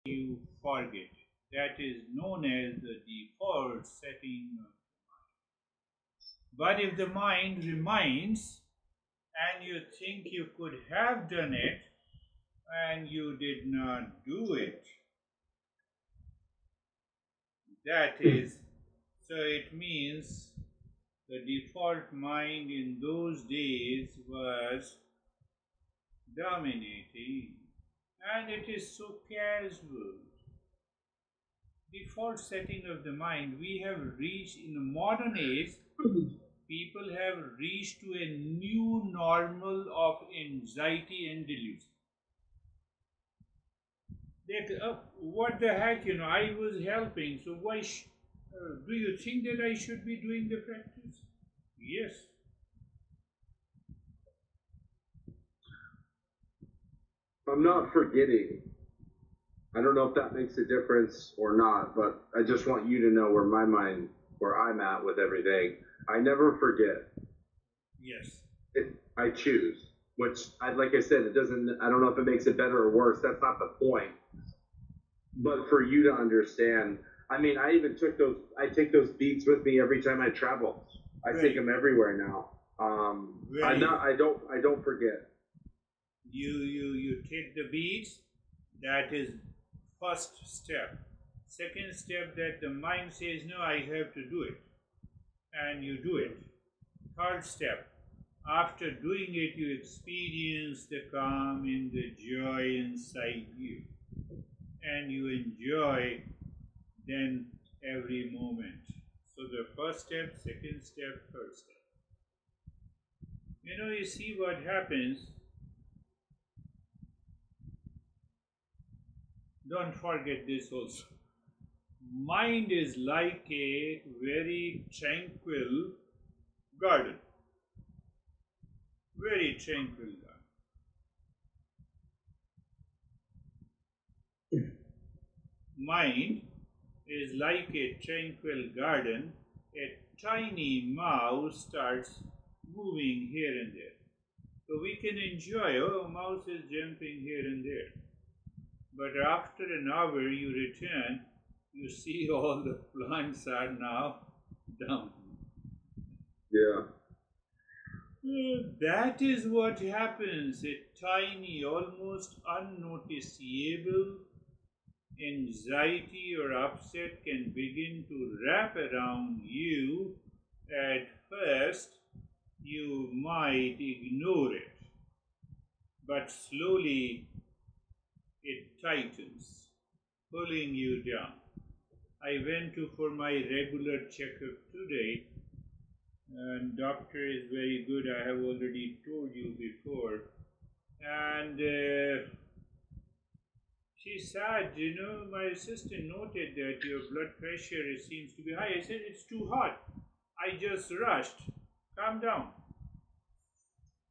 you forget it. That is known as the default setting of the mind. But if the mind remains and you think you could have done it and you did not do it, that is, so it means the default mind in those days was dominating, and it is so casual. Default setting of the mind, we have reached in the modern age, people have reached to a new normal of anxiety and delusion. That what the heck, I was helping, so why do you think that I should be doing the practice? Yes. I'm not forgetting. I don't know if that makes a difference or not, but I just want you to know where I'm at with everything. I never forget. Yes. I choose, which, like I said, it doesn't. I don't know if it makes it better or worse. That's not the point. But for you to understand, I mean, I even took those. I take those beats with me every time I travel. I take them everywhere now. I'm not. I don't. I don't forget. You take the beats. That is first step. Second step, that the mind says no, I have to do it, and you do it. Third step, after doing it, you experience the calm and the joy inside you, and you enjoy then every moment. So the first step, second step, third step. You see what happens. Don't forget this also. Mind is like a very tranquil garden. Very tranquil garden. Mind is like a tranquil garden. A tiny mouse starts moving here and there. So we can enjoy, oh, a mouse is jumping here and there. But after an hour you return, you see all the plants are now down. Yeah. That is what happens. A tiny, almost unnoticeable anxiety or upset can begin to wrap around you. At first, you might ignore it, but slowly it tightens, pulling you down. I went to for my regular checkup today, and doctor is very good. I have already told you before, and she said, my assistant noted that your blood pressure seems to be high. I said, it's too hot. I just rushed. Calm down.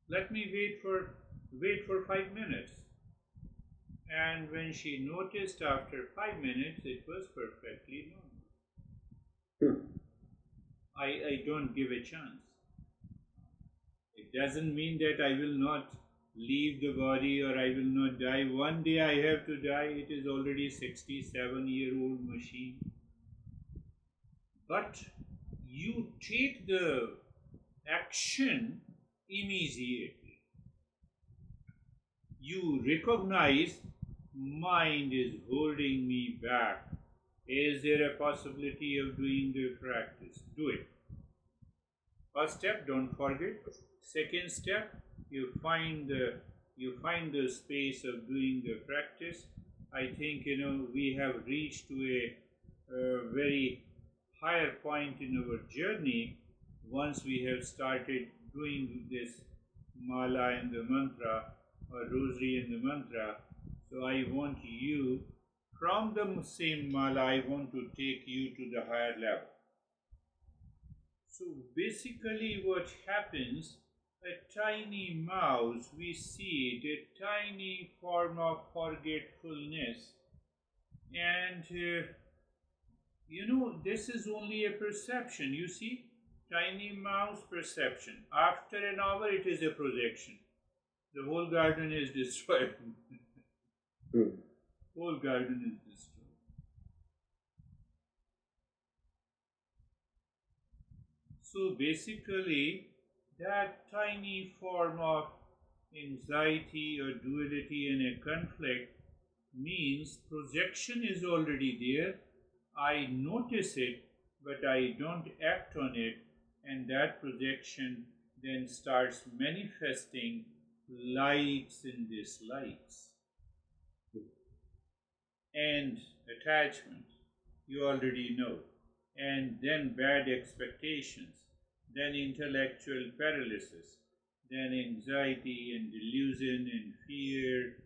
Let me wait for 5 minutes. And when she noticed after 5 minutes, it was perfectly normal. I don't give a chance. It doesn't mean that I will not leave the body or I will not die. One day I have to die. It is already 67-year-old machine. But you take the action immediately. You recognize mind is holding me back. Is there a possibility of doing the practice? Do it. First step, don't forget. Second step, you find the space of doing the practice. I think we have reached to a very higher point in our journey once we have started doing this mala and the mantra or rosary and the mantra. So I want you, from the same mala, I want to take you to the higher level. So basically what happens, a tiny mouse, we see it, a tiny form of forgetfulness. And this is only a perception. You see, tiny mouse perception. After an hour, it is a projection. The whole garden is destroyed. whole garden is destroyed. So basically, that tiny form of anxiety or duality in a conflict means projection is already there. I notice it, but I don't act on it, and that projection then starts manifesting likes and dislikes and attachment. You already know. And then bad expectations, then intellectual paralysis, then anxiety and delusion and fear.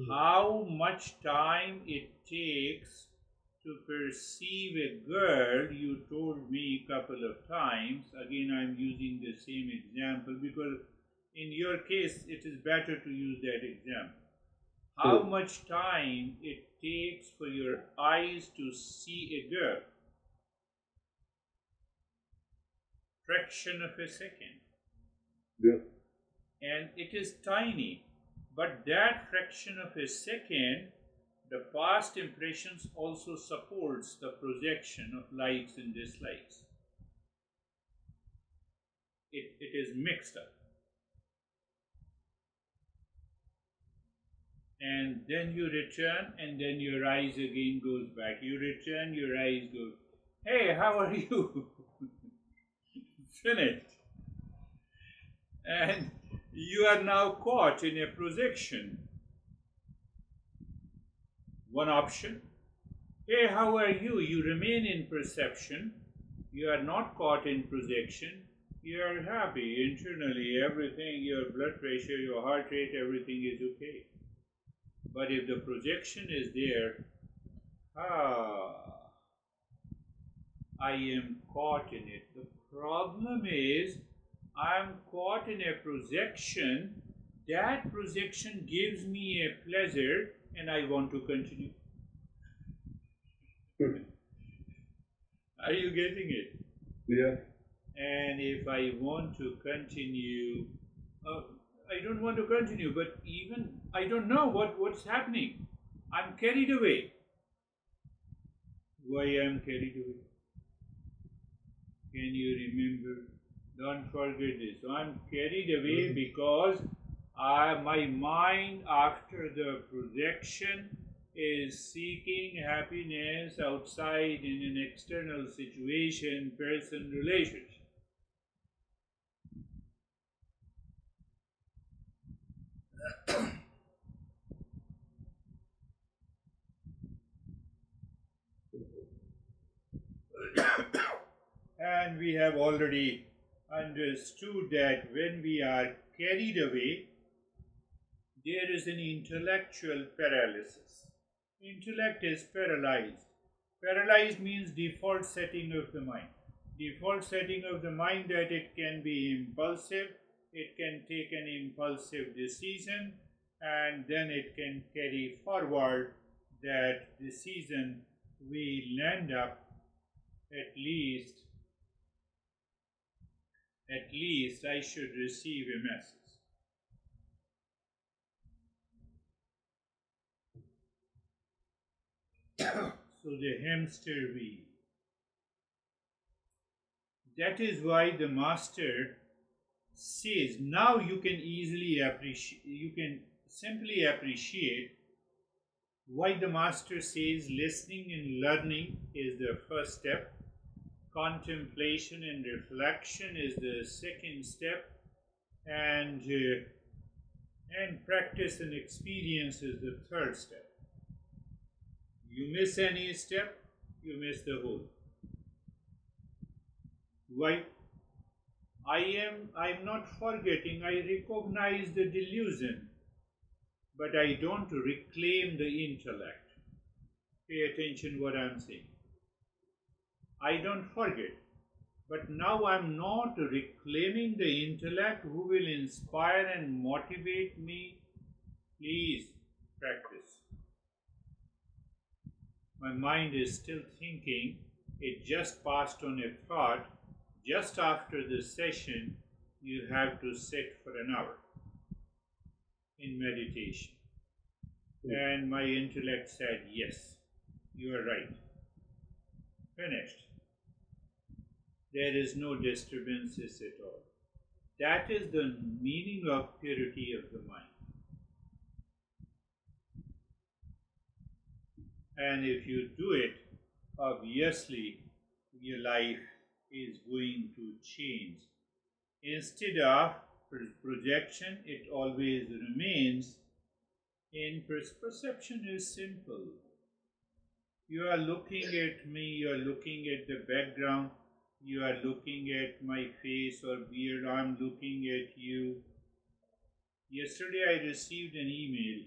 How much time it takes to perceive a girl, you told me a couple of times. Again, I'm using the same example because in your case it is better to use that example. How much time it takes for your eyes to see a girl? Fraction of a second. Yeah. And it is tiny, but that fraction of a second, the past impressions also supports the projection of likes and dislikes. It is mixed up. And then you return, and then your eyes again goes back. You return, your eyes go, hey, how are you? Finished. And you are now caught in a projection. One option, hey, how are you? You remain in perception. You are not caught in projection. You are happy internally, everything, your blood pressure, your heart rate, everything is okay. But if the projection is there, I am caught in it. The problem is, I am caught in a projection. That projection gives me a pleasure and I want to continue. Are you getting it? Yeah. And if I want to continue, I don't want to continue, but even I don't know what's happening. I'm carried away. Why I'm carried away? Can you remember? Don't forget this. So I'm carried away because my mind, after the projection, is seeking happiness outside in an external situation, person, relationship. And we have already understood that when we are carried away, there is an intellectual paralysis. Intellect is paralyzed. Paralyzed means default setting of the mind. Default setting of the mind that it can be impulsive, it can take an impulsive decision, and then it can carry forward that decision will end up at least I should receive a message. So the hamster wheel. That is why the master says, now you can easily appreciate, you can simply appreciate why the master says listening and learning is the first step, contemplation and reflection is the second step, and practice and experience is the third step. You miss any step, you miss the whole. Why? I'm not forgetting, I recognize the delusion, but I don't reclaim the intellect. Pay attention what I'm saying. I don't forget, but now I'm not reclaiming the intellect who will inspire and motivate me. Please practice. My mind is still thinking, it just passed on a thought. Just after the session, you have to sit for an hour in meditation. And my intellect said, yes, you are right. Finished. There is no disturbances at all. That is the meaning of purity of the mind. And if you do it, obviously your life is going to change. Instead of projection, it always remains in perception is simple. You are looking at me, you are looking at the background, you are looking at my face or beard, I'm looking at you. Yesterday I received an email.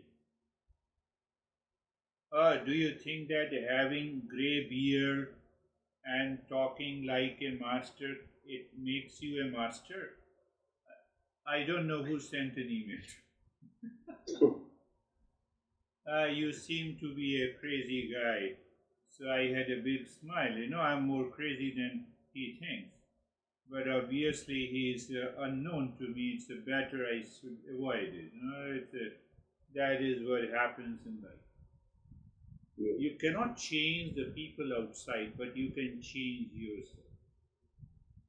Do you think that having grey beard and talking like a master, it makes you a master? I don't know who sent an email. You seem to be a crazy guy. So I had a big smile. I'm more crazy than he thinks. But obviously he is unknown to me. It's better I should avoid it. That is what happens in life. You cannot change the people outside, but you can change yourself.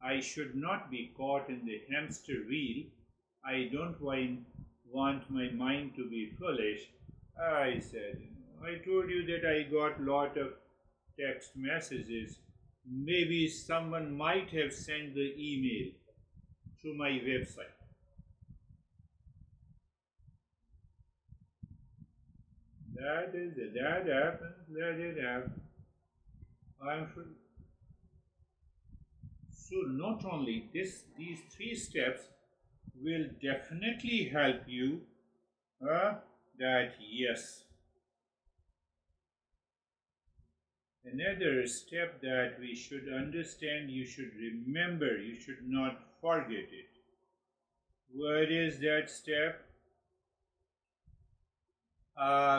I should not be caught in the hamster wheel. I don't want my mind to be foolish. I said, I told you that I got lot of text messages. Maybe someone might have sent the email through my website. That is it. That happens. Let it happen. I'm sure. So not only these three steps will definitely help you. That yes. Another step that we should understand, you should remember, you should not forget it. What is that step?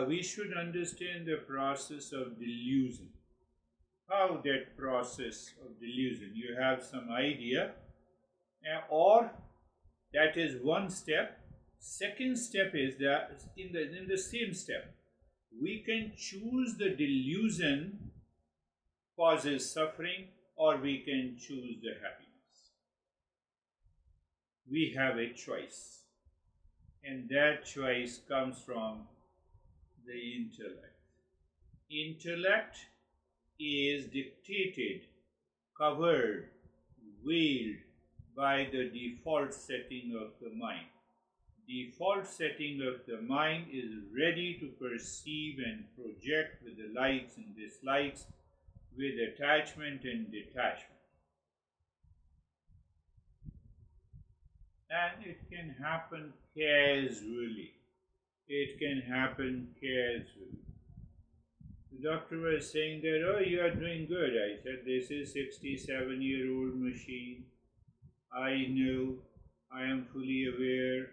We should understand the process of delusion. How that process of delusion, you have some idea, or that is one step. Second step is that in the same step, we can choose the delusion causes suffering, or we can choose the happiness. We have a choice, and that choice comes from the intellect. Intellect is dictated, covered, veiled by the default setting of the mind. Default setting of the mind is ready to perceive and project with the likes and dislikes, with attachment and detachment. And it can happen casually. It can happen casually. The doctor was saying that, oh, you are doing good. I said, this is 67-year-old machine. I know, I am fully aware,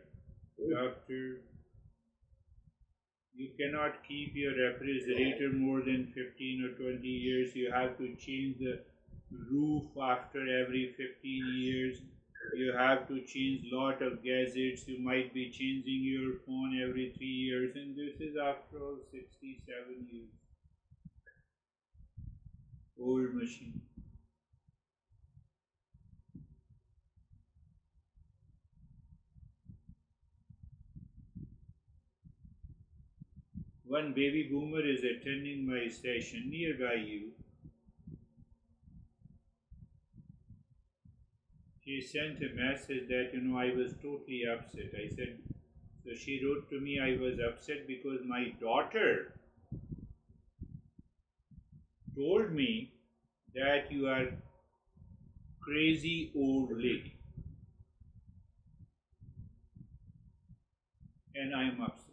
doctor. You cannot keep your refrigerator more than 15 or 20 years. You have to change the roof after every 15 years. You have to change lot of gadgets. You might be changing your phone every 3 years. And this is after all 67 years. Old machine. One baby boomer is attending my session nearby you. She sent a message that, I was totally upset. I said, so she wrote to me, I was upset because my daughter told me that you are crazy old lady. And I am upset.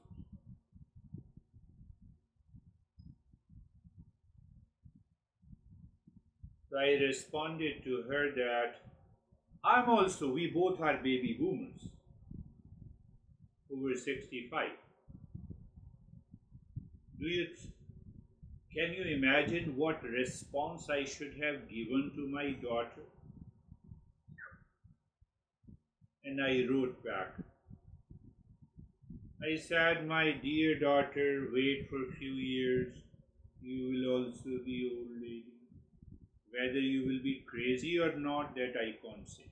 So I responded to her that we both are baby boomers, over 65. Can you imagine what response I should have given to my daughter? And I wrote back, I said, my dear daughter, wait for a few years. You will also be old lady. Whether you will be crazy or not, that I can't say.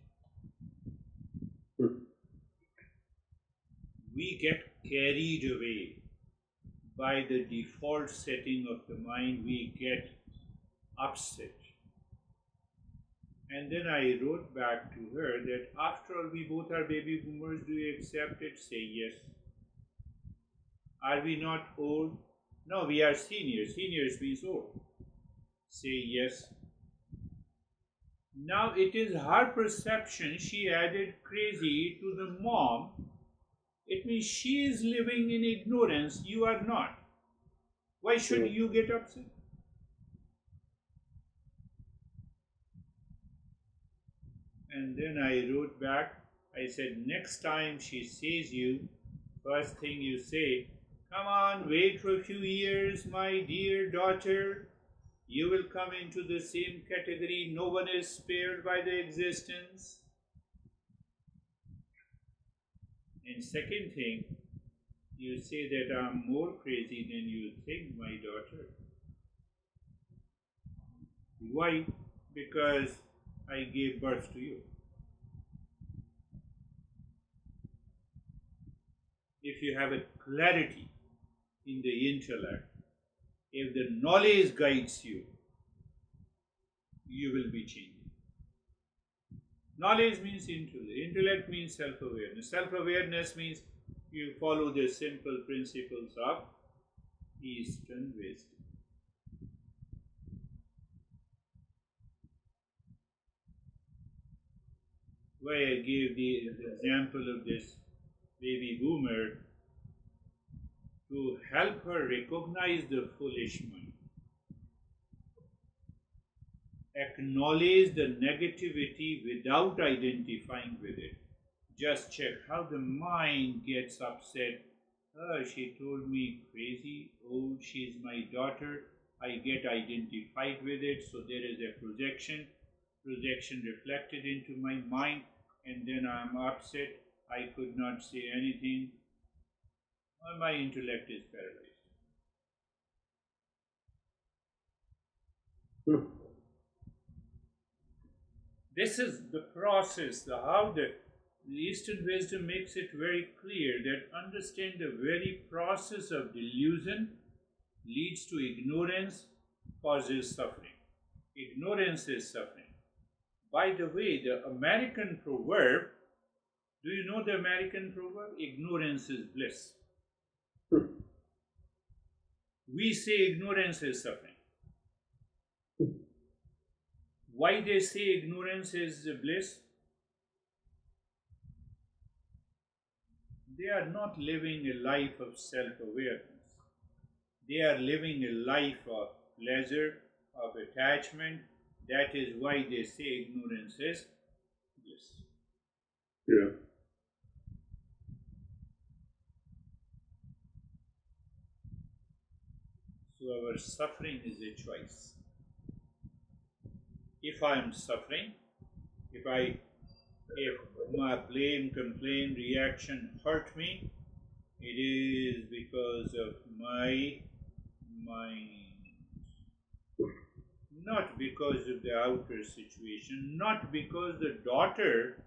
We get carried away by the default setting of the mind. We get upset. And then I wrote back to her that after all, we both are baby boomers. Do you accept it? Say yes. Are we not old? No, we are seniors. Seniors means old. Say yes. Now it is her perception. She added crazy to the mom. It means she is living in ignorance. You are not. Why should you get upset? And then I wrote back. I said, next time she sees you, first thing you say, come on, wait for a few years, my dear daughter. You will come into the same category. No one is spared by the existence. And second thing, you say that I'm more crazy than you think, my daughter. Why? Because I gave birth to you. If you have a clarity in the intellect, if the knowledge guides you, you will be changing. Knowledge means intellect. Intellect means self-awareness. Self-awareness means you follow the simple principles of Eastern wisdom. Why I gave the example of this baby boomer to help her recognize the foolish mind. Acknowledge the negativity without identifying with it. Just check how the mind gets upset. Oh, she told me crazy. Oh, she's my daughter. I get identified with it, so there is a projection reflected into my mind, and then I'm upset. I could not say anything. My intellect is paralyzed. This is the process, how the Eastern wisdom makes it very clear that understand the very process of delusion leads to ignorance, causes suffering. Ignorance is suffering. By the way, the American proverb, do you know the American proverb? Ignorance is bliss. We say ignorance is suffering. Why they say ignorance is bliss? They are not living a life of self-awareness. They are living a life of pleasure, of attachment. That is why they say ignorance is bliss. Yeah. So our suffering is a choice. If I am suffering, if my blame, complaint, reaction hurt me, it is because of my mind. Not because of the outer situation, not because the daughter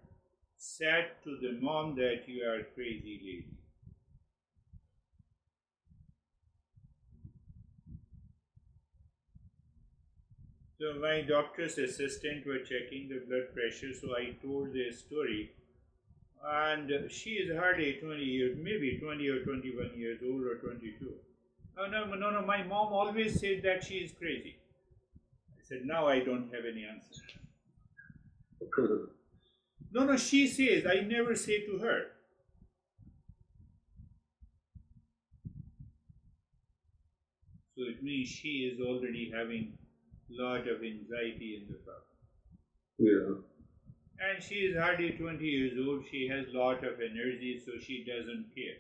said to the mom that you are crazy lady. So my doctor's assistant were checking the blood pressure, so I told this story. And she is hardly 20 years, maybe 20 or 21 years old or 22. Oh, no, my mom always said that she is crazy. I said, now I don't have any answer. No, she says, I never say to her. So it means she is already having lot of anxiety in the problem. Yeah. And she is hardly 20 years old. She has lot of energy, so she doesn't care.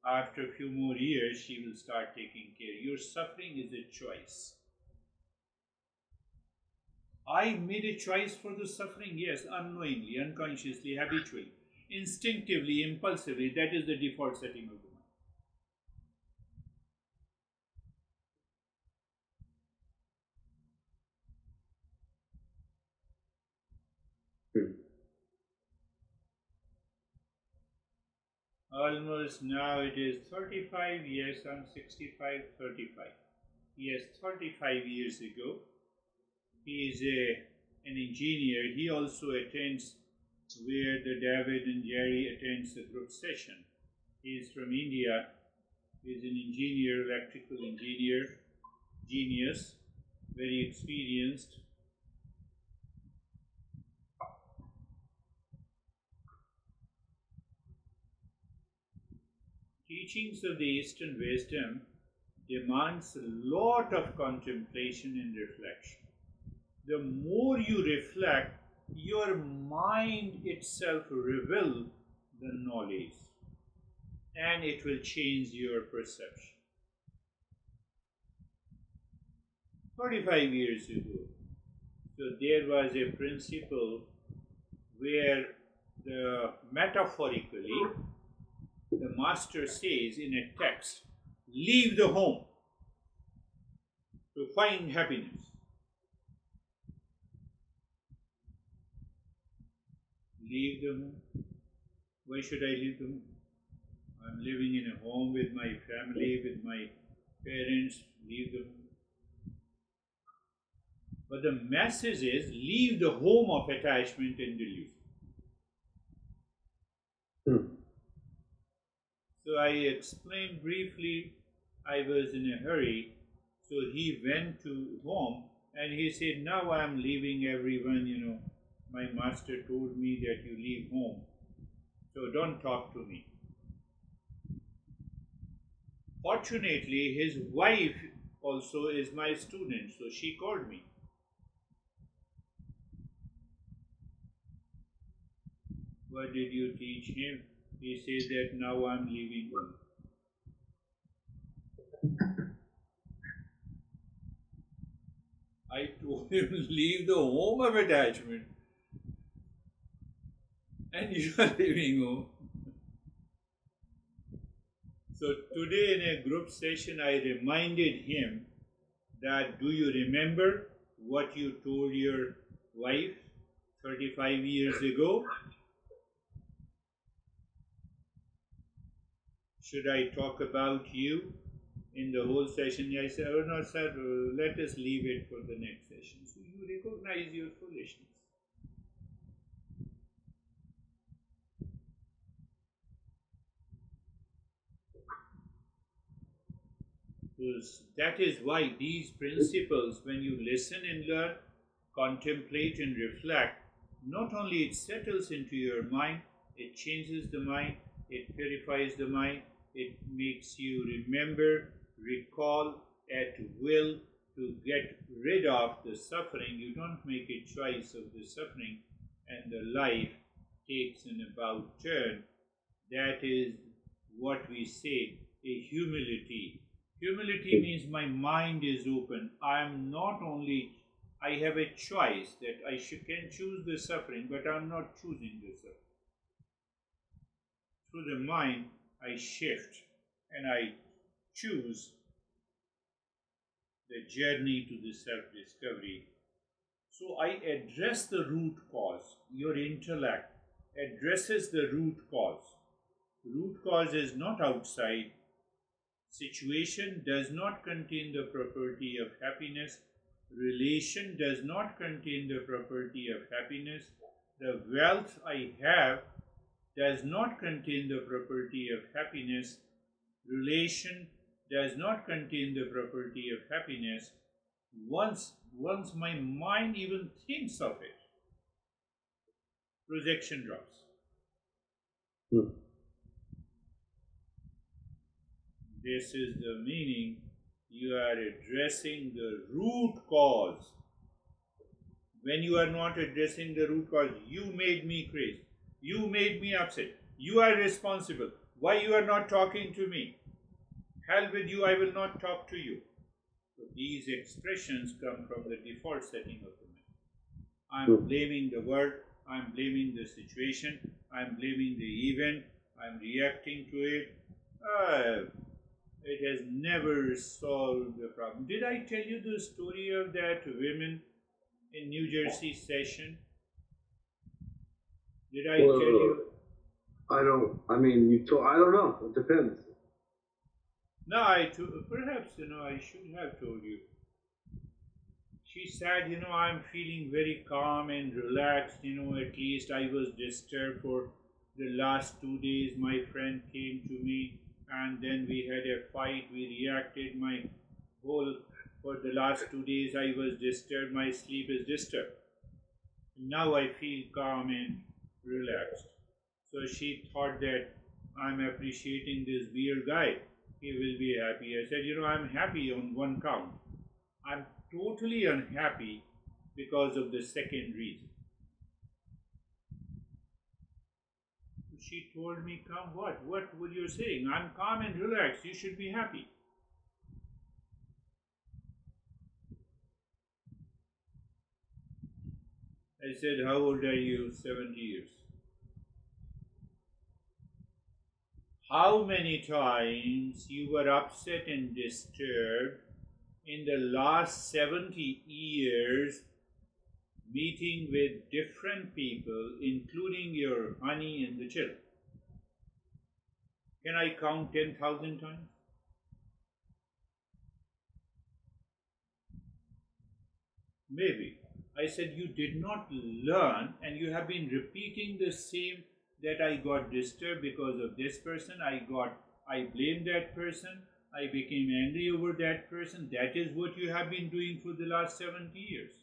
After a few more years, she will start taking care. Your suffering is a choice. I made a choice for the suffering, yes, unknowingly, unconsciously, habitually, instinctively, impulsively. That is the default setting of the mind. Almost now it is 35 years, I'm 65, 35. Yes, 35 years ago. He is an engineer. He also attends where the David and Jerry attends the group session. He is from India. He is an engineer, electrical engineer, genius, very experienced. Teachings of the Eastern wisdom demands a lot of contemplation and reflection. The more you reflect, your mind itself reveals the knowledge and it will change your perception. 45 years ago, so there was a principle where metaphorically the master says in a text, leave the home to find happiness. Leave the home. Why should I leave the home? I'm living in a home with my family, with my parents. Leave the home. But the message is leave the home of attachment and delusion. So I explained briefly, I was in a hurry. So he went to home and he said, now I am leaving everyone, my master told me that you leave home. So don't talk to me. Fortunately, his wife also is my student, so she called me. What did you teach him? He says that now I'm leaving home. I told him leave the home of attachment and you are leaving home. So today in a group session I reminded him that do you remember what you told your wife 35 years ago? Should I talk about you in the whole session? I said, oh no sir, let us leave it for the next session. So you recognize your foolishness. Because that is why these principles, when you listen and learn, contemplate and reflect, not only it settles into your mind, it changes the mind, it purifies the mind, it makes you remember, recall at will to get rid of the suffering. You don't make a choice of the suffering and the life takes an about turn. That is what we say, a humility. Humility means my mind is open. I have a choice that can choose the suffering, but I'm not choosing the suffering. Through the mind, I shift and I choose the journey to the self-discovery. So I address the root cause. Your intellect addresses the root cause. Root cause is not outside. Situation does not contain the property of happiness. Relation does not contain the property of happiness. The wealth I have does not contain the property of happiness. Relation does not contain the property of happiness. Once my mind even thinks of it, projection drops. This is the meaning. You are addressing the root cause. When you are not addressing the root cause, you made me crazy. You made me upset. You are responsible. Why you are not talking to me? Hell with you, I will not talk to you. So these expressions come from the default setting of the mind. I am blaming the world. I am blaming the situation. I am blaming the event. I am reacting to it. It has never solved the problem. Did I tell you the story of that women in New Jersey session? Did I tell you? I don't. I mean, you told. I don't know. It depends. No, perhaps, I should have told you. She said, I'm feeling very calm and relaxed. At least I was disturbed for the last 2 days. My friend came to me and then we had a fight. We reacted. For the last 2 days, I was disturbed. My sleep is disturbed. Now I feel calm and relaxed. So she thought that I'm appreciating this weird guy. He will be happy. I said, I'm happy on one count. I'm totally unhappy because of the second reason. She told me, "Come, what? What were you saying? I'm calm and relaxed. You should be happy." I said, "How old are you?" 70 years. How many times you were upset and disturbed in the last 70 years meeting with different people, including your honey and the children? Can I count 10,000 times? Maybe. I said, you did not learn and you have been repeating the same, that I got disturbed because of this person, I blamed that person, I became angry over that person. That is what you have been doing for the last 70 years.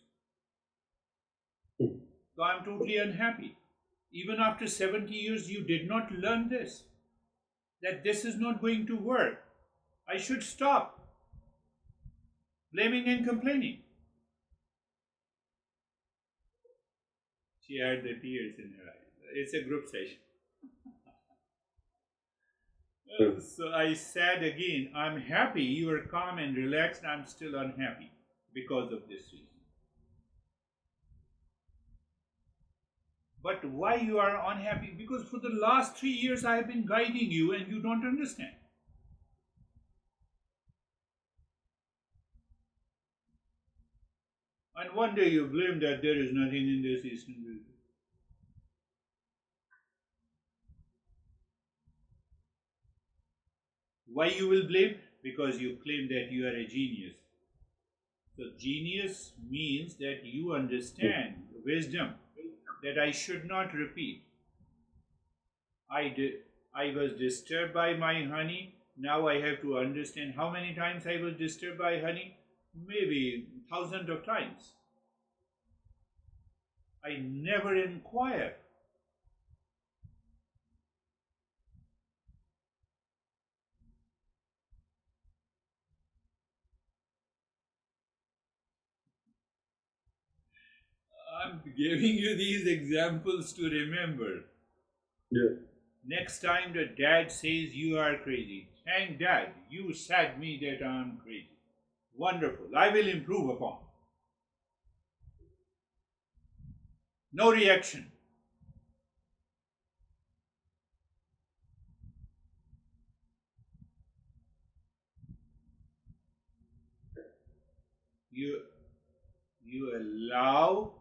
So I'm totally unhappy. Even after 70 years, you did not learn this, that this is not going to work. I should stop blaming and complaining. She had the tears in her eyes. It's a group session. So I said again, I'm happy, you are calm and relaxed, I'm still unhappy because of this reason. But why you are unhappy? Because for the last 3 years I have been guiding you and you don't understand. And one day you blame that there is nothing in this Eastern religion. Why you will blame? Because you claim that you are a genius. So genius means that you understand wisdom that I should not repeat. I was disturbed by my honey. Now I have to understand how many times I was disturbed by honey. Maybe thousands of times. I never inquire. I'm giving you these examples to remember. Yeah. Next time the dad says you are crazy, thank dad, you said me that I'm crazy. Wonderful, I will improve upon. No reaction. You allow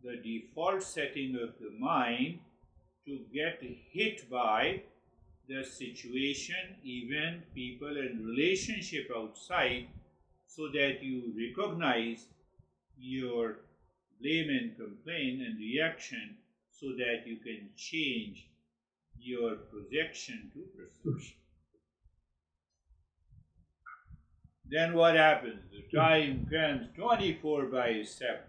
the default setting of the mind to get hit by the situation, event, people, and relationship outside, so that you recognize your blame and complaint and reaction, so that you can change your projection to perception. Then what happens? The time comes 24/7.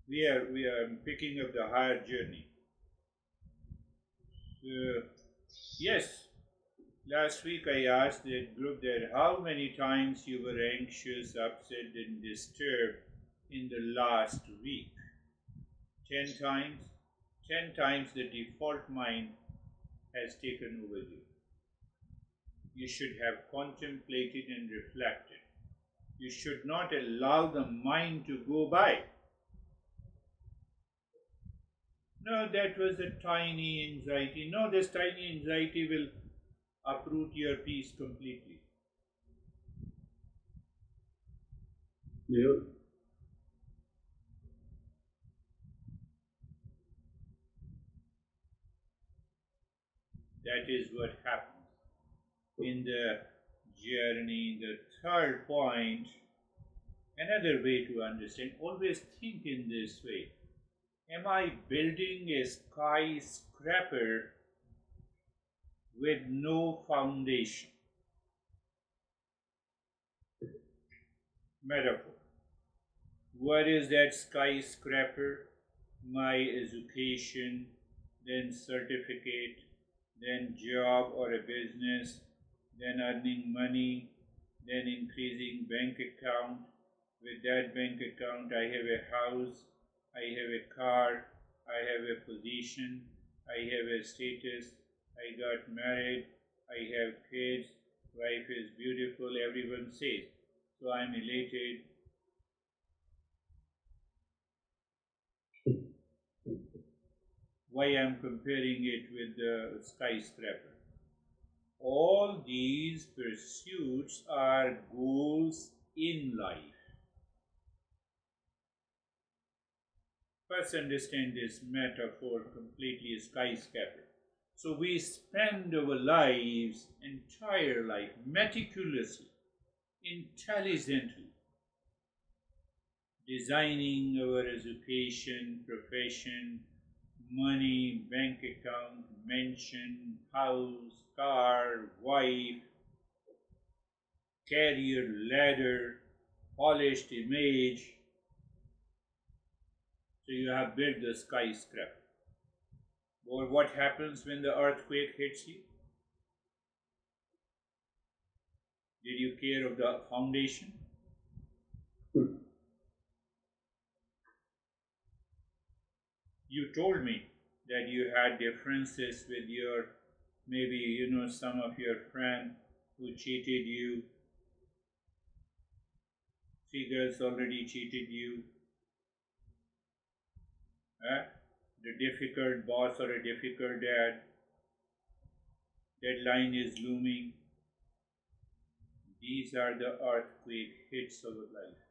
We are picking up the higher journey. Yes, last week I asked that group that how many times you were anxious, upset, and disturbed in the last week. 10 times. 10 times the default mind has taken over you. You should have contemplated and reflected. You should not allow the mind to go by. No, that was a tiny anxiety. No, this tiny anxiety will uproot your peace completely. Yeah. That is what happens in the journey. The third point, another way to understand, always think in this way. Am I building a skyscraper with no foundation? Metaphor. What is that skyscraper? My education, then certificate, then job or a business, then earning money, then increasing bank account. With that bank account, I have a house, I have a car, I have a position, I have a status, I got married, I have kids, wife is beautiful, everyone says. So I'm elated. Why I'm comparing it with the skyscraper? All these pursuits are goals in life. First, understand this metaphor completely, skyscraper. So we spend our lives, entire life, meticulously, intelligently, designing our education, profession, money, bank account, mansion, house, car, wife, career ladder, polished image. So you have built the skyscraper. Or what happens when the earthquake hits you? Did you care of the foundation? You told me that you had differences with your, maybe some of your friend who cheated you. 3 girls already cheated you. The difficult boss or a difficult dad. Deadline is looming. These are the earthquake hits of life.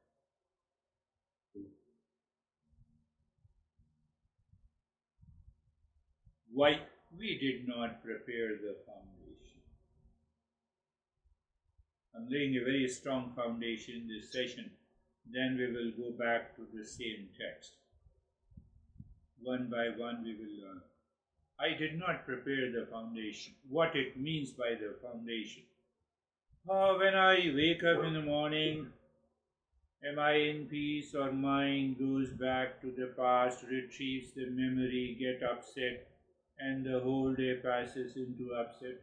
Why? We did not prepare the foundation. I'm laying a very strong foundation in this session. Then we will go back to the same text. One by one we will learn. I did not prepare the foundation. What it means by the foundation. When I wake up in the morning, am I in peace or mind goes back to the past, retrieves the memory, get upset, and the whole day passes into upset?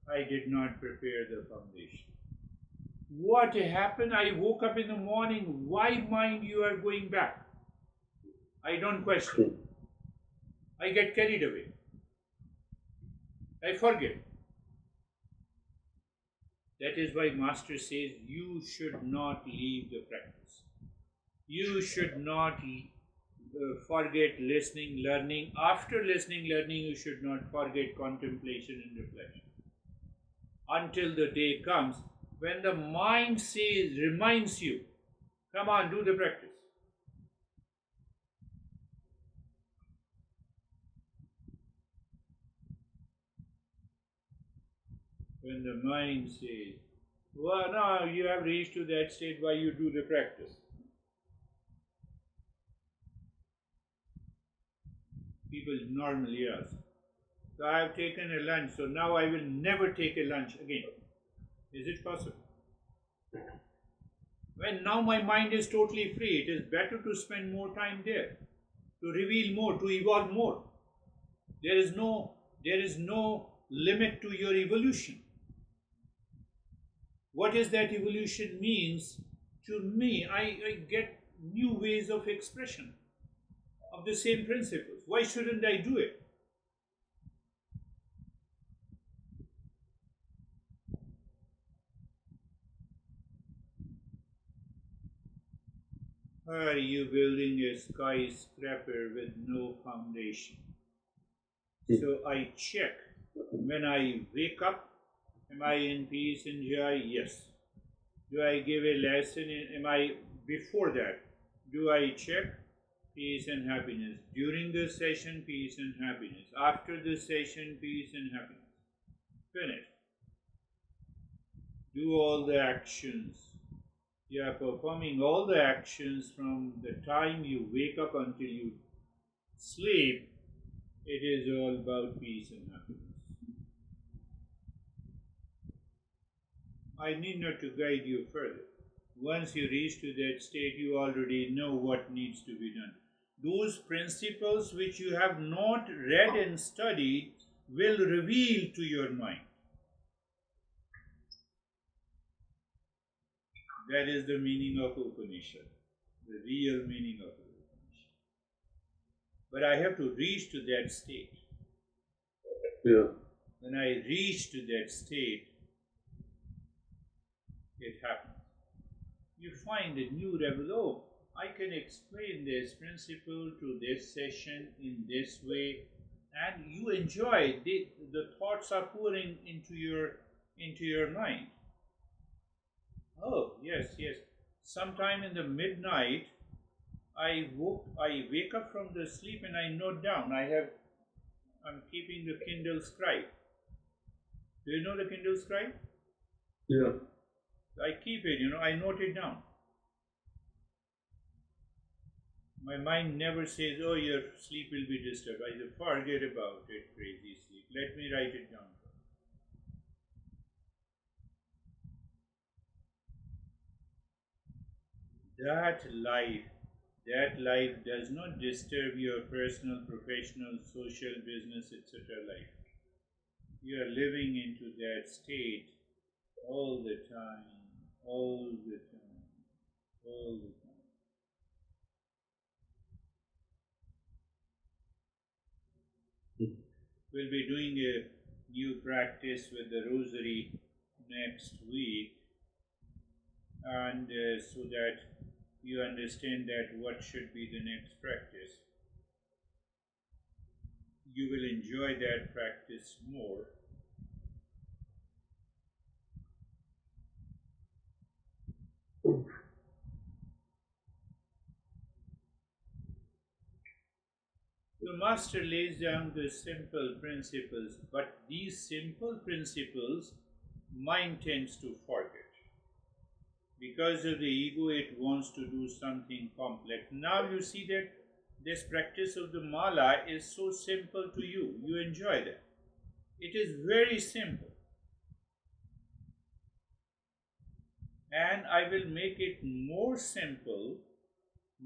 I did not prepare the foundation. What happened? I woke up in the morning. Why mind you are going back? I don't question. I get carried away. I forget. That is why Master says you should not leave the practice. You should not forget listening, learning. After listening, learning, you should not forget contemplation and reflection. Until the day comes when the mind says, reminds you, come on, do the practice. When the mind says, well, now you have reached to that state, why you do the practice? People normally ask, so I have taken a lunch, so now I will never take a lunch again. Is it possible? When now my mind is totally free, it is better to spend more time there, to reveal more, to evolve more. There is no limit to your evolution. What is that evolution means? To me, I get new ways of expression of the same principles. Why shouldn't I do it? Are you building a skyscraper with no foundation? So I check when I wake up, am I in peace and joy? Yes. Do I give a lesson? Am I before that? Do I check peace and happiness? During the session, peace and happiness. After the session, peace and happiness. Finish. Do all the actions. You are performing all the actions from the time you wake up until you sleep. It is all about peace and happiness. I need not to guide you further. Once you reach to that state, you already know what needs to be done. Those principles which you have not read and studied will reveal to your mind. That is the meaning of Upanishad, the real meaning of Upanishad. But I have to reach to that state. Yeah. When I reach to that state, it happens. You find a new level. Oh, I can explain this principle to this session in this way, and you enjoy the thoughts are pouring into your mind. Oh yes, yes. Sometime in the midnight, I wake up from the sleep and I note down. I'm keeping the Kindle scribe. Do you know the Kindle scribe? Yeah. I keep it, I note it down. My mind never says, oh, your sleep will be disturbed. I say, forget about it, crazy sleep. Let me write it down. That life does not disturb your personal, professional, social, business, etc. life. You are living into that state all the time, all the time, all the time. We'll be doing a new practice with the rosary next week, and so that you understand that what should be the next practice. You will enjoy that practice more. The Master lays down the simple principles, but these simple principles mind tends to forget. Because of the ego, it wants to do something complex. Now you see that this practice of the mala is so simple to you. You enjoy that. It is very simple. And I will make it more simple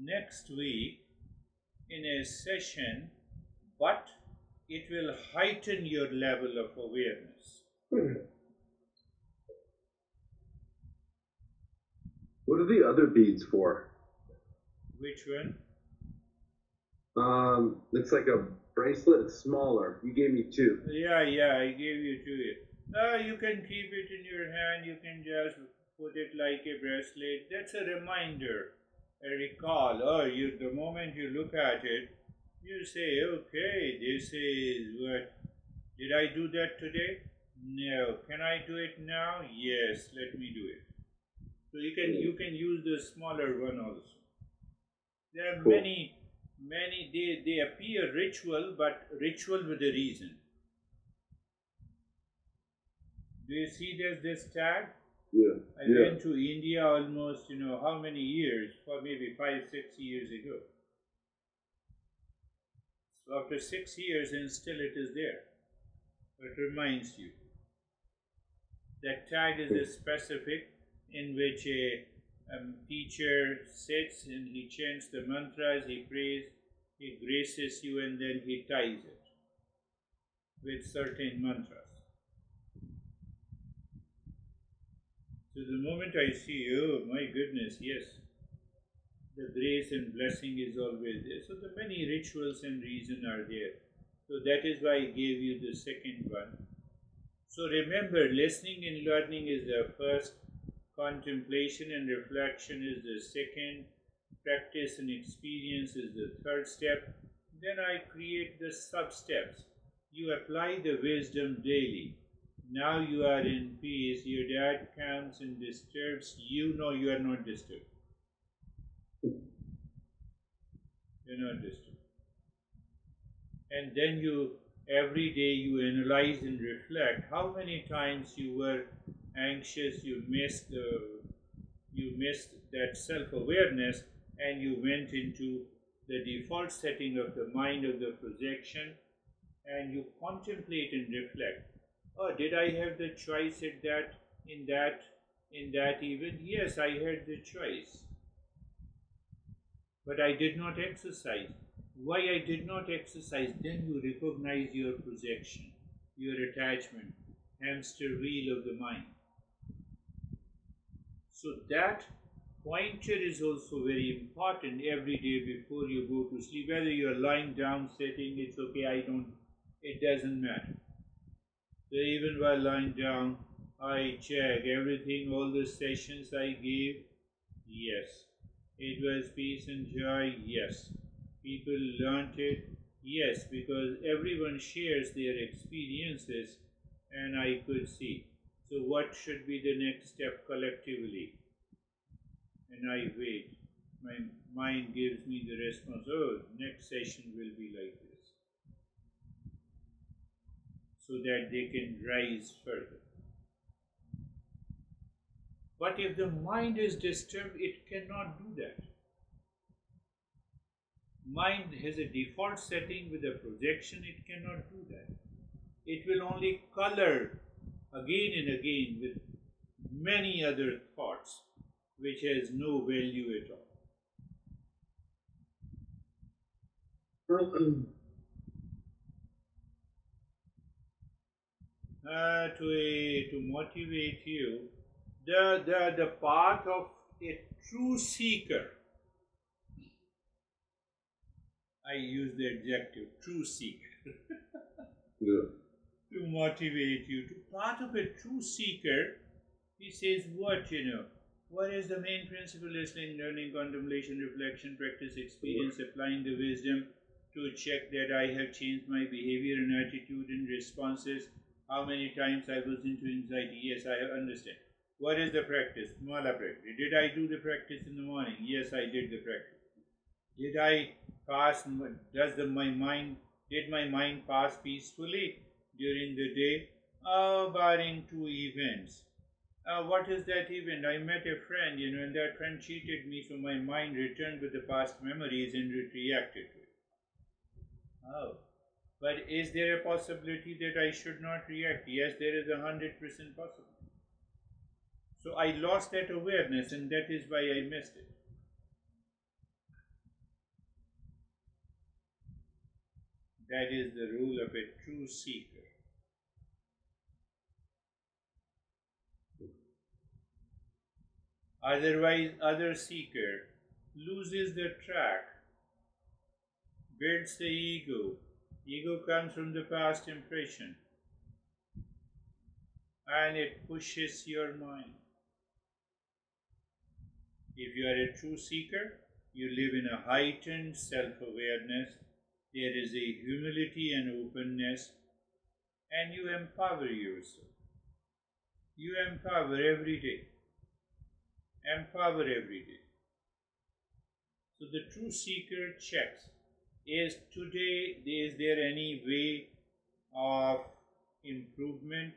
next week in a session, but it will heighten your level of awareness. What are the other beads for? Which one? It's like a bracelet. It's smaller. You gave me two. Yeah, I gave you two. You can keep it in your hand. You can just put it like a bracelet. That's a reminder, a recall. The moment you look at it, you say, okay, this is what. Did I do that today? No. Can I do it now? Yes. Let me do it. So you can use the smaller one also. There are many. They appear ritual, but ritual with a reason. Do you see this tag? Yeah. I went to India almost, how many years? For maybe 5-6 years ago. So after 6 years, and still it is there. It reminds you. That tag is a specific in which a teacher sits and he chants the mantras, he prays, he graces you, and then he ties it with certain mantras. So the moment I see, oh my goodness, yes, the grace and blessing is always there. So the many rituals and reason are there. So that is why I gave you the second one. So remember, listening and learning is the first, contemplation and reflection is the second, practice and experience is the third step. Then I create the sub-steps. You apply the wisdom daily. Now you are in peace. Your dad comes and disturbs. You know you are not disturbed. You're not disturbed. And then you every day you analyze and reflect how many times you were anxious, you missed that self-awareness, and you went into the default setting of the mind of the projection, and you contemplate and reflect. Oh, did I have the choice at that in that event? Yes, I had the choice, but I did not exercise. Why I did not exercise? Then you recognize your projection, your attachment, hamster wheel of the mind. So that pointer is also very important every day before you go to sleep. Whether you are lying down, sitting, it's okay. It doesn't matter. So even while lying down, I check everything, all the sessions I gave. Yes. It was peace and joy. Yes. People learnt it. Yes, because everyone shares their experiences, and I could see. So what should be the next step collectively? And I wait. My mind gives me the response, oh, next session will be like this, so that they can rise further. But if the mind is disturbed, it cannot do that. Mind has a default setting with a projection, it cannot do that. It will only color again and again with many other thoughts, which has no value at all. To motivate you, the path of a true seeker, I use the adjective true seeker, Yeah. to motivate you. To path of a true seeker, he says what is the main principle? Listening, learning, contemplation, reflection, practice, experience, applying the wisdom to check that I have changed my behavior and attitude and responses. How many times I was into anxiety? Yes, I understand. What is the practice? Mala practice. Did I do the practice in the morning? Yes, I did the practice. Did I pass? Did my mind pass peacefully during the day? Barring two events. What is that event? I met a friend, and that friend cheated me, so my mind returned with the past memories and it reacted to it. Oh. But is there a possibility that I should not react? Yes, there is 100% possibility. So I lost that awareness, and that is why I missed it. That is the rule of a true seeker. Otherwise, other seeker loses the track, builds the ego. Ego comes from the past impression, and it pushes your mind. If you are a true seeker, you live in a heightened self-awareness. There is a humility and openness, and you empower yourself. You empower every day. Empower every day. So the true seeker checks, is there any way of improvement?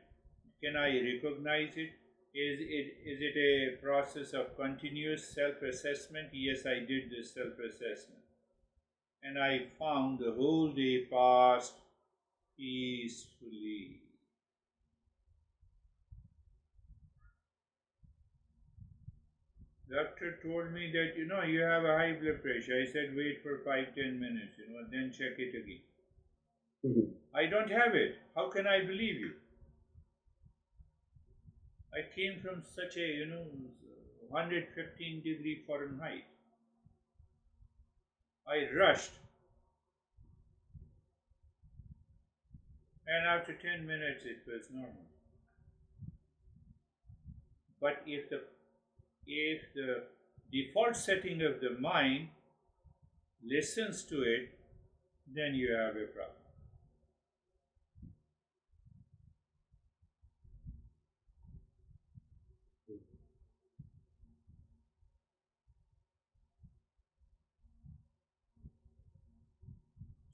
Can I recognize it? Is it a process of continuous self-assessment? Yes, I did this self-assessment, and I found the whole day passed peacefully. Doctor told me that you have a high blood pressure. I said wait for 5-10 minutes, and then check it again. Mhm. I don't have it. How can I believe you? I came from such a 115 degree Fahrenheit. I rushed, and after 10 minutes it was normal. But if the default setting of the mind listens to it, then you have a problem.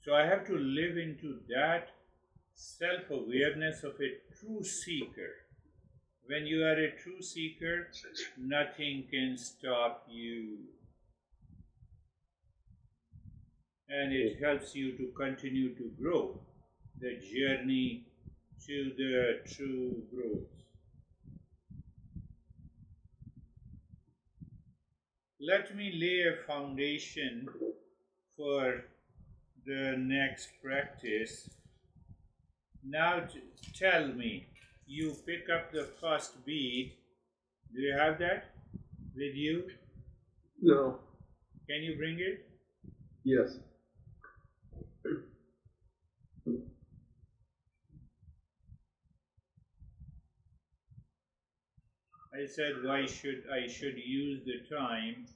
So I have to live into that self-awareness of a true seeker. When you are a true seeker, nothing can stop you. And it helps you to continue to grow the journey to the true growth. Let me lay a foundation for the next practice. Now tell me, you pick up the first bead. Do you have that with you? No. Can you bring it? Yes. I said why should I use the time.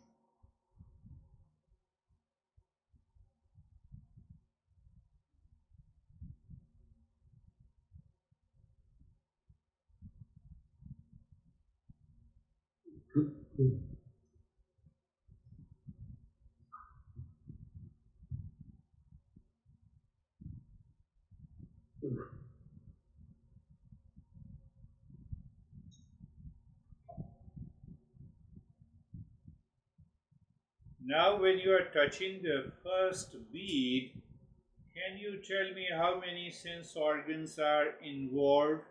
Now when you are touching the first bead, can you tell me how many sense organs are involved?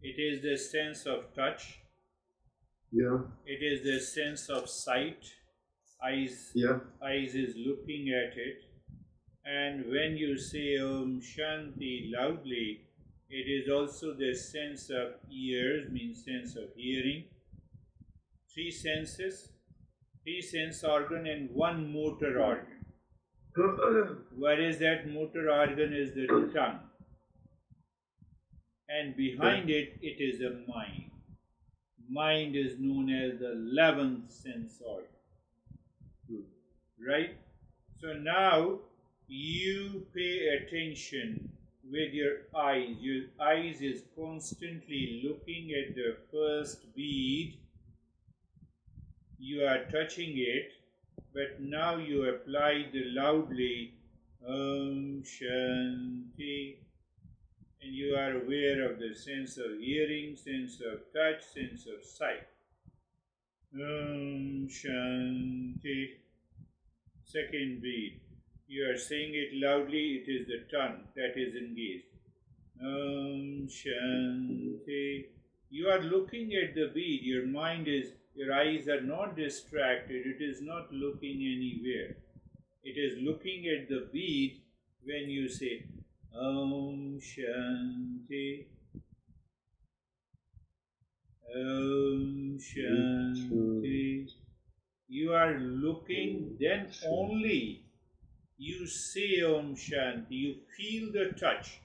It is the sense of touch. Yeah. It is the sense of sight. Eyes is looking at it. And when you say Om Shanti loudly, it is also the sense of ears, means sense of hearing. Three senses, three sense organ and one motor organ. What is that motor organ? Is the tongue. And behind it, it is a mind. Mind is known as the 11th sense organ. Right? So now you pay attention with your eyes. Your eyes is constantly looking at the first bead. You are touching it, but now you apply the loudly Om Shanti, and you are aware of the sense of hearing, sense of touch, sense of sight. Om Shanti. Second bead. You are saying it loudly, it is the tongue that is engaged. Om Shanti. You are looking at the bead, your eyes are not distracted, it is not looking anywhere. It is looking at the bead when you say Om Shanti. Om Shanti. You are looking, then only you say Om Shanti. You feel the touch.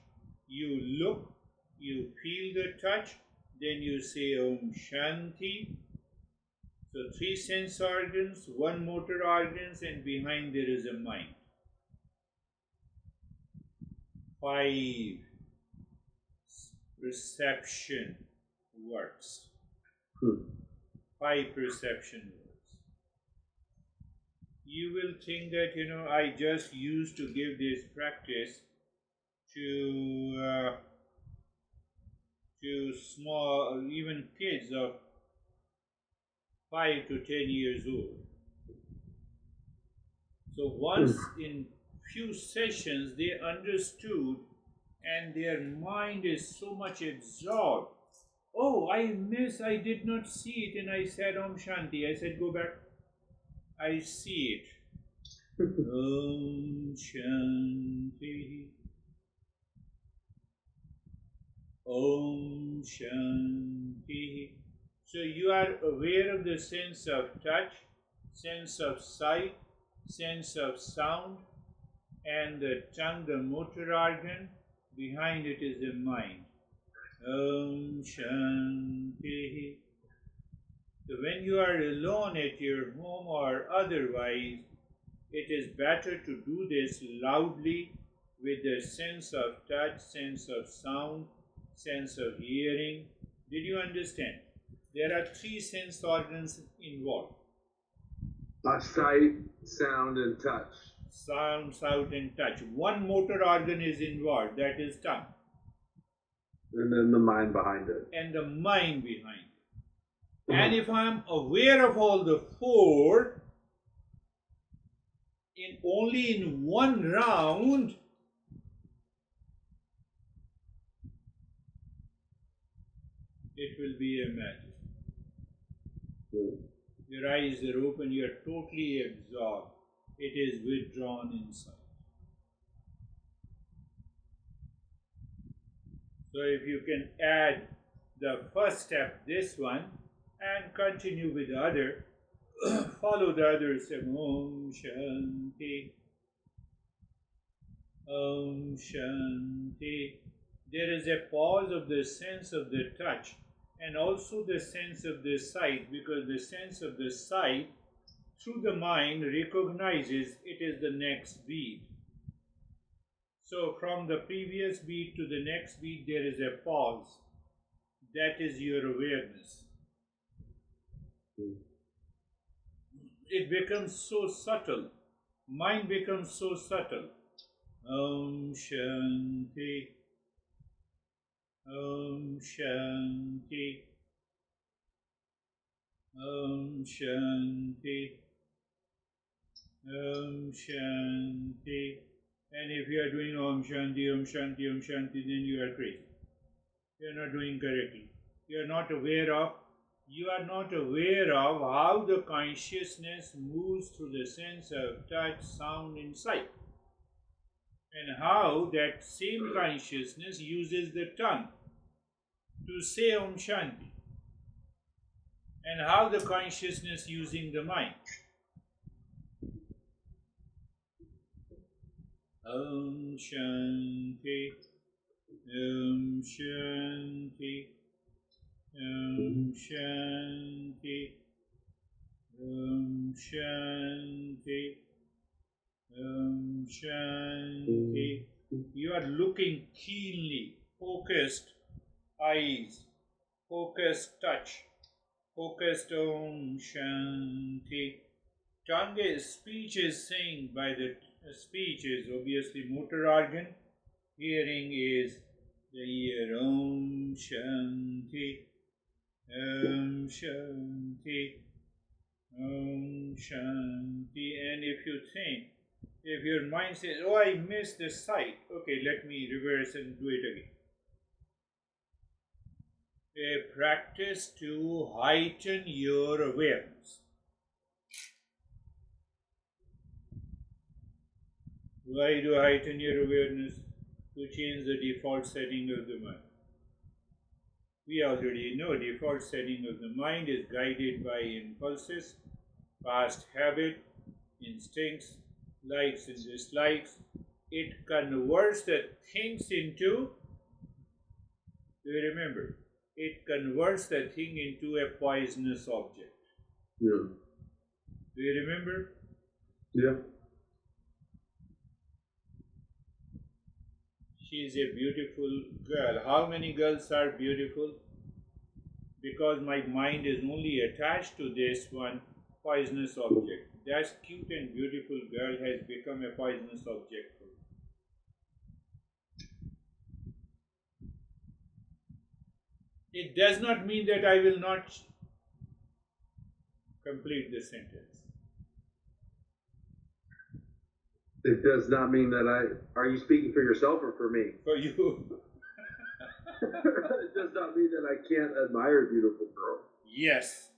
You look, you feel the touch, then you say Om Shanti. So three sense organs, one motor organs, and behind there is a mind. 5 perception works. 5 perception works. You will think that, I just used to give this practice to small, even kids of 5 to 10 years old. So once in few sessions they understood, and their mind is so much absorbed. Oh, I did not see it, and I said Om Shanti. I said, go back. I see it. Om Shanti. Om Shanti. So you are aware of the sense of touch, sense of sight, sense of sound, and the tongue, the motor organ. Behind it is the mind. Om Shanti. So when you are alone at your home or otherwise, it is better to do this loudly with the sense of touch, sense of sound, sense of hearing. Did you understand? There are 3 sense organs involved. Sight, sound, and touch. Sound, sound, and touch. One motor organ is involved, that is tongue. And then the mind behind it. And the mind behind it. And if I'm aware of all the four, only in one round, it will be a magic. Your eyes are open, you are totally absorbed. It is withdrawn inside. So if you can add the first step, this one, and continue with the other, follow the others, say Om Shanti, Om Shanti. There is a pause of the sense of the touch and also the sense of the sight, because the sense of the sight through the mind recognizes it is the next beat. So from the previous beat to the next beat there is a pause. That is your awareness. It becomes so subtle. Mind becomes so subtle. Om Shanti. Om Shanti. Om Shanti. Om Shanti. And if you are doing Om Shanti, Om Shanti, Om Shanti, then you are crazy. You are not doing correctly. You are not aware of how the consciousness moves through the sense of touch, sound, and sight. And how that same consciousness uses the tongue to say Om Shanti. And how the consciousness using the mind. Om Shanti, Om Shanti, Om Shanti, Om Shanti, Om Shanti. You are looking keenly, focused eyes, focused touch, focused Om Shanti. Tongue is, speech is saying by the speech is obviously motor organ. Hearing is the ear. Om Shanti, Om Shanti, Om Shanti. And if you think, if your mind says, oh, I missed the sight, okay, let me reverse and do it again. A practice to heighten your awareness. Why do heighten your awareness? To change the default setting of the mind. We already know default setting of the mind is guided by impulses, past habit, instincts, likes and dislikes. It converts the things into, do you remember? It converts the thing into a poisonous object. Yeah. Do you remember? Yeah. She is a beautiful girl. How many girls are beautiful? Because my mind is only attached to this one poisonous object. That cute and beautiful girl has become a poisonous object for me. It does not mean that I will not complete the sentence. It does not mean that are you speaking for yourself or for me? For you. It does not mean that I can't admire a beautiful girl. Yes.